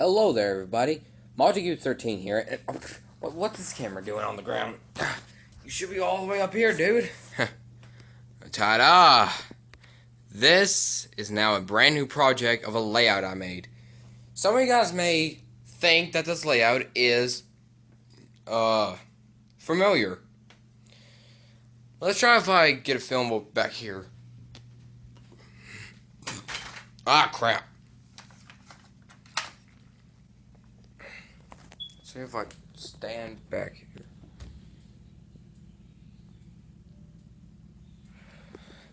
Hello there, everybody. Montague13 here. And, what's this camera doing on the ground? You should be all the way up here, dude. Ta-da! This is now a brand new project of a layout I made. Some of you guys may think that this layout is, familiar. Let's try if I get a film back here. Ah, crap. See if I stand back here.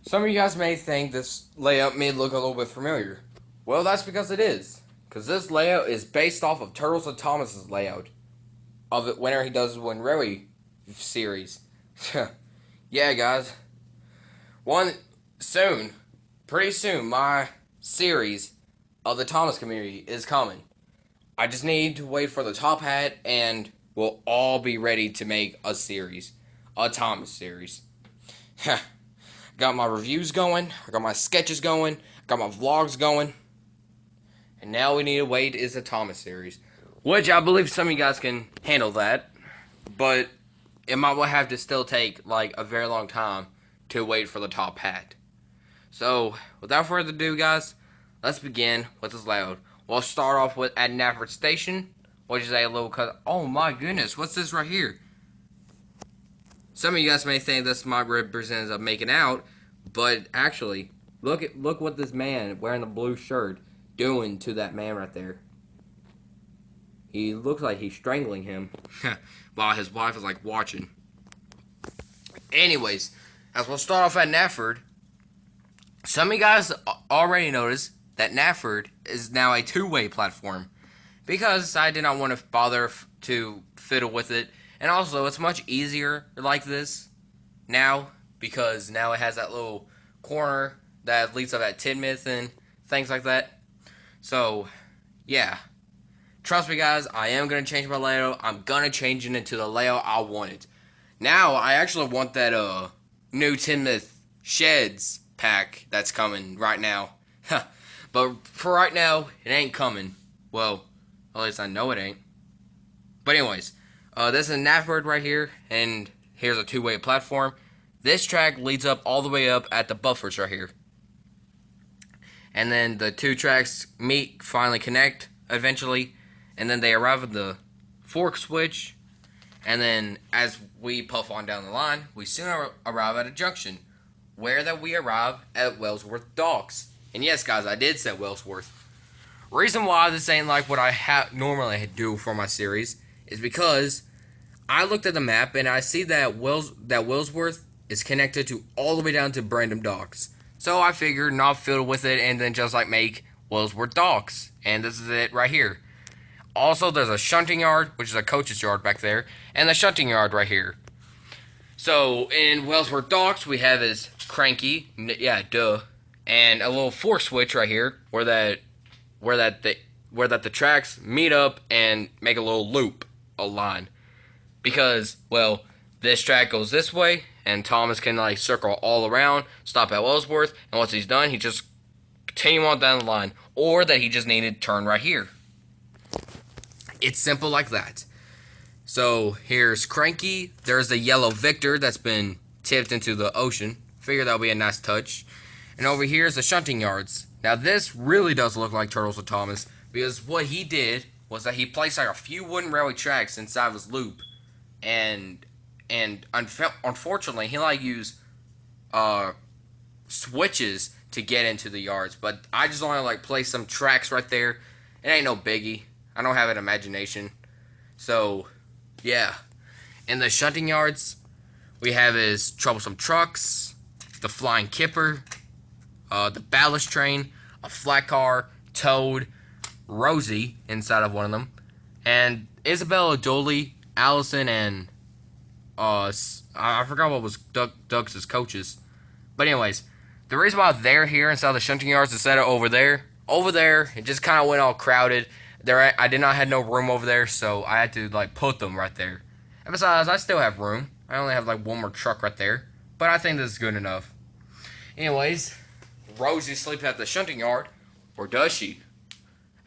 Some of you guys may think this layout may look a little bit familiar. Well, that's because it is. Because this layout is based off of Turtles and Thomas's layout of it whenever he does the Win Railway series. Yeah, guys. Pretty soon, my series of the Thomas community is coming. I just need to wait for the top hat, and we'll all be ready to make a series. A Thomas series. Got my reviews going, I got my sketches going, I got my vlogs going. And now we need to wait is the Thomas series. Which I believe some of you guys can handle that. But it might have to still take like a very long time to wait for the top hat. So, without further ado, guys, let's begin with this layout. We'll start off with at Nafford Station, which is a little cut. Oh my goodness, what's this right here? Some of you guys may think this might represent a making out, but actually, look what this man wearing the blue shirt doing to that man right there. He looks like he's strangling him while his wife is like watching. Anyways, as we'll start off at Nafford, some of you guys already noticed that Nafford is now a two-way platform because I did not want to bother to fiddle with it. And also, it's much easier like this now because now it has that little corner that leads up at Tidmouth and things like that. So, yeah. Trust me, guys, I am going to change my layout. I'm going to change it into the layout I wanted. Now, I actually want that new Tidmouth Sheds pack that's coming right now. But for right now, it ain't coming. Well, at least I know it ain't. But anyways, this is Nafford right here, and here's a two-way platform. This track leads up all the way up at the buffers right here. And then the two tracks finally connect eventually, and then they arrive at the fork switch. And then as we puff on down the line, we soon arrive at a junction, where that we arrive at Wellsworth Docks. And yes, guys, I did say Wellsworth. Reason why this ain't like what I normally do for my series is because I looked at the map and I see that Wellsworth is connected to all the way down to Brandon Docks. So I figured not fiddle with it and then just like make Wellsworth Docks. And this is it right here. Also, there's a shunting yard, which is a coach's yard back there, and the shunting yard right here. So in Wellsworth Docks, we have his cranky, yeah, duh, and a little fork switch right here, where the tracks meet up and make a little loop, a line. Because, well, this track goes this way, and Thomas can like circle all around, stop at Wellsworth, and once he's done, he just continue on down the line, or that he just needed to turn right here. It's simple like that. So here's Cranky. There's the yellow Victor that's been tipped into the ocean. Figure that'll be a nice touch. And over here is the shunting yards. Now this really does look like Turtles with Thomas, because what he did was that he placed like a few wooden railway tracks inside of his loop, and unfortunately he like used switches to get into the yards. But I just only like place some tracks right there. It ain't no biggie. I don't have an imagination. So yeah. In the shunting yards, we have his troublesome trucks, the flying kipper, the ballast train, a flat car, Toad, Rosie inside of one of them, and Isabella, Dolly, Allison, and I forgot what was Doug's coaches. But anyways, the reason why they're here inside the shunting yards instead of over there, it just kind of went all crowded. I did not have no room over there, so I had to like put them right there. And besides, I still have room. I only have like one more truck right there, but I think this is good enough. Anyways, Rosie sleeps at the shunting yard, or does she?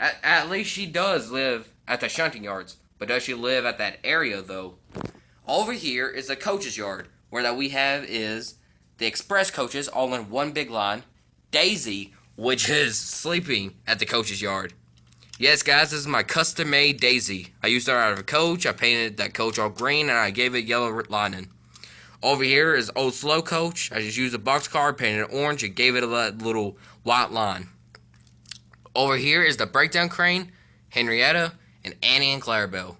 At least she does live at the shunting yards. But does she live at that area, though? Over here is the coach's yard, where that we have is the express coaches all in one big line. Daisy, which is sleeping at the coach's yard. Yes, guys, this is my custom-made Daisy. I used her out of a coach. I painted that coach all green, and I gave it yellow lining. Over here is old slow coach. I just used a box car, painted it orange, and gave it a little white line. Over here is the breakdown crane, Henrietta, and Annie and Clarabelle.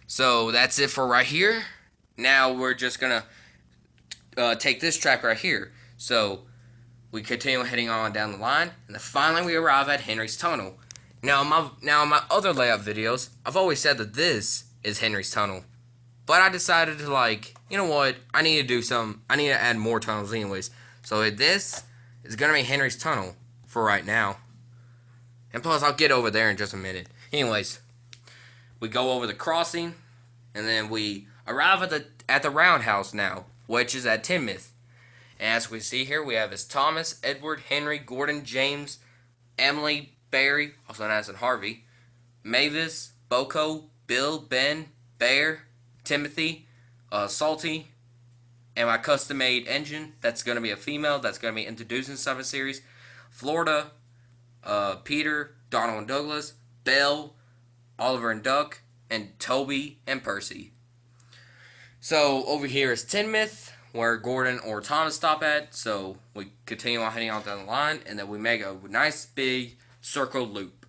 So that's it for right here. Now we're just gonna take this track right here. So we continue heading on down the line, and then finally we arrive at Henry's Tunnel. Now in my other layout videos, I've always said that this is Henry's Tunnel. But I decided to, you know what, I need to add more tunnels anyways. So this is going to be Henry's Tunnel for right now. And plus, I'll get over there in just a minute. Anyways, we go over the crossing, and then we arrive at the roundhouse now, which is at Tinmouth. And as we see here, we have Thomas, Edward, Henry, Gordon, James, Emily, Barry, also known as Harvey, Mavis, Boko, Bill, Ben, Bear, Timothy, Salty, and my custom-made engine. That's going to be a female. That's going to be introducing Summer Series. Florida, Peter, Donald and Douglas, Belle, Oliver and Duck, and Toby and Percy. So over here is Tinmouth, where Gordon or Thomas stop at. So we continue on heading on down the line, and then we make a nice big circle loop.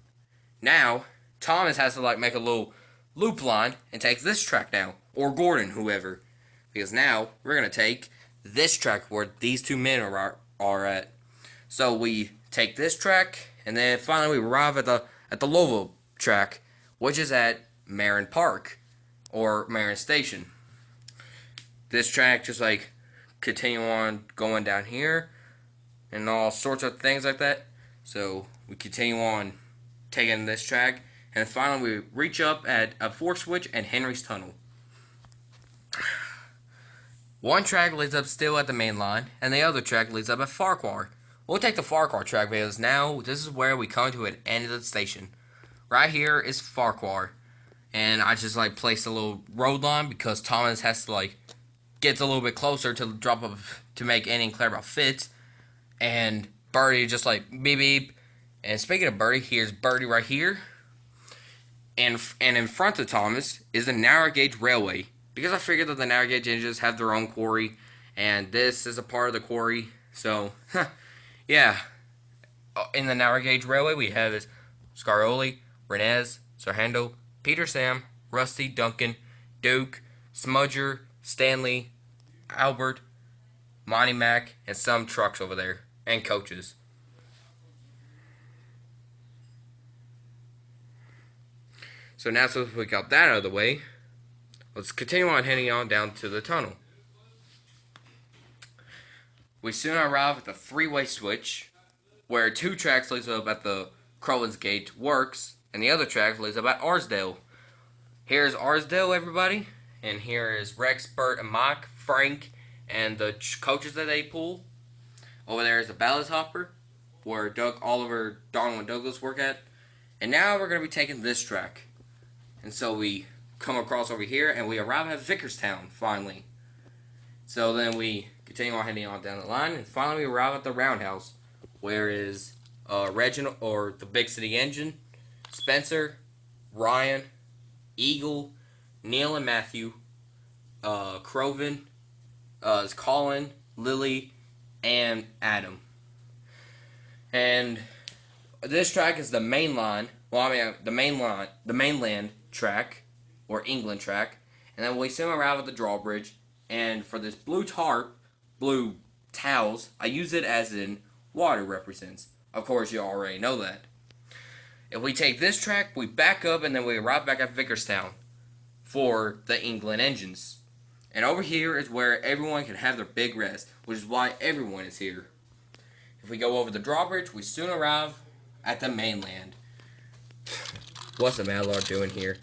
Now Thomas has to make a little loop line and takes this track now, or Gordon, whoever, because now we're gonna take this track where these two men are at. So we take this track, and then finally we arrive at the Louisville track, which is at Marin Park or Marin Station. This track just continue on going down here and all sorts of things like that. So we continue on taking this track, and finally we reach up at a Fort Switch and Henry's Tunnel. One track leads up still at the main line, and the other track leads up at Farquhar. We'll take the Farquhar track because now this is where we come to an end of the station. Right here is Farquhar, and I just placed a little road line because Thomas has to gets a little bit closer to drop up to make Annie and Clarabelle fit, and Birdie just beep beep. And speaking of Birdie, here's Birdie right here. And in front of Thomas is the narrow gauge railway, because I figured that the narrow gauge engines have their own quarry, and this is a part of the quarry. So, yeah. In the narrow gauge railway, we have is Scaroli, Renez, Sarhando, Peter Sam, Rusty, Duncan, Duke, Smudger, Stanley, Albert, Monty Mac, and some trucks over there, and coaches. So now since we got that out of the way, let's continue on heading on down to the tunnel. We soon arrive at the three-way switch, where two tracks leads up at the Crowlands Gate Works, and the other track leads up at Arsdale. Here's Arsdale, everybody, and here is Rex, Bert, and Mike, Frank, and the coaches that they pull. Over there is the Ballast Hopper, where Doug, Oliver, Donald, and Douglas work at. And now we're going to be taking this track. And so we come across over here, and we arrive at Vickerstown, finally. So then we continue on heading on down the line, and finally we arrive at the Roundhouse, where is Reginald, or the Big City Engine, Spencer, Ryan, Eagle, Neil and Matthew, Croven, Colin, Lily, and Adam. And this track is the main line. Well, the mainland track, or England track. And then we soon arrive at the drawbridge. And for this blue towels, I use it as in water represents. Of course, you already know that. If we take this track, we back up, and then we arrive back at Vickerstown for the England engines. And over here is where everyone can have their big rest, which is why everyone is here. If we go over the drawbridge, we soon arrive at the mainland. What's the Mallard doing here?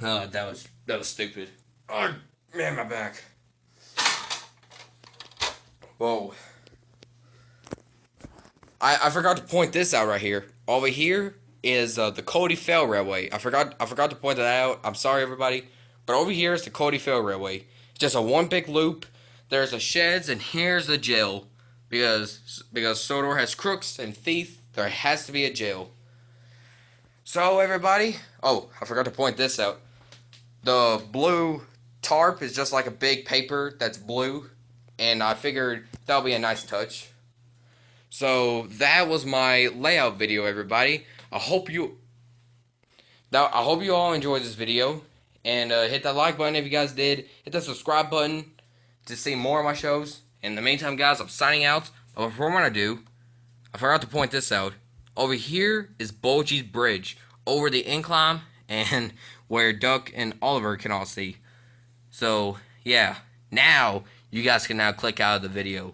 Oh, that was stupid. Oh, man, my back. Whoa. I forgot to point this out right here. Over here is the Cody Fail Railway. I forgot to point that out. I'm sorry, everybody. But over here is the Cody Fail Railway. It's just a one big loop. There's the sheds, and here's the jail. Because Sodor has crooks and thieves, there has to be a jail. So, everybody. Oh, I forgot to point this out. The blue tarp is just like a big paper that's blue. And I figured that would be a nice touch. So, that was my layout video, everybody. I hope you all enjoyed this video. And hit that like button if you guys did. Hit the subscribe button to see more of my shows. In the meantime, guys, I'm signing out. But before I do, I forgot to point this out. Over here is Bulgy's Bridge. Over the incline and where Duck and Oliver can all see. So, yeah. Now, you guys can now click out of the video.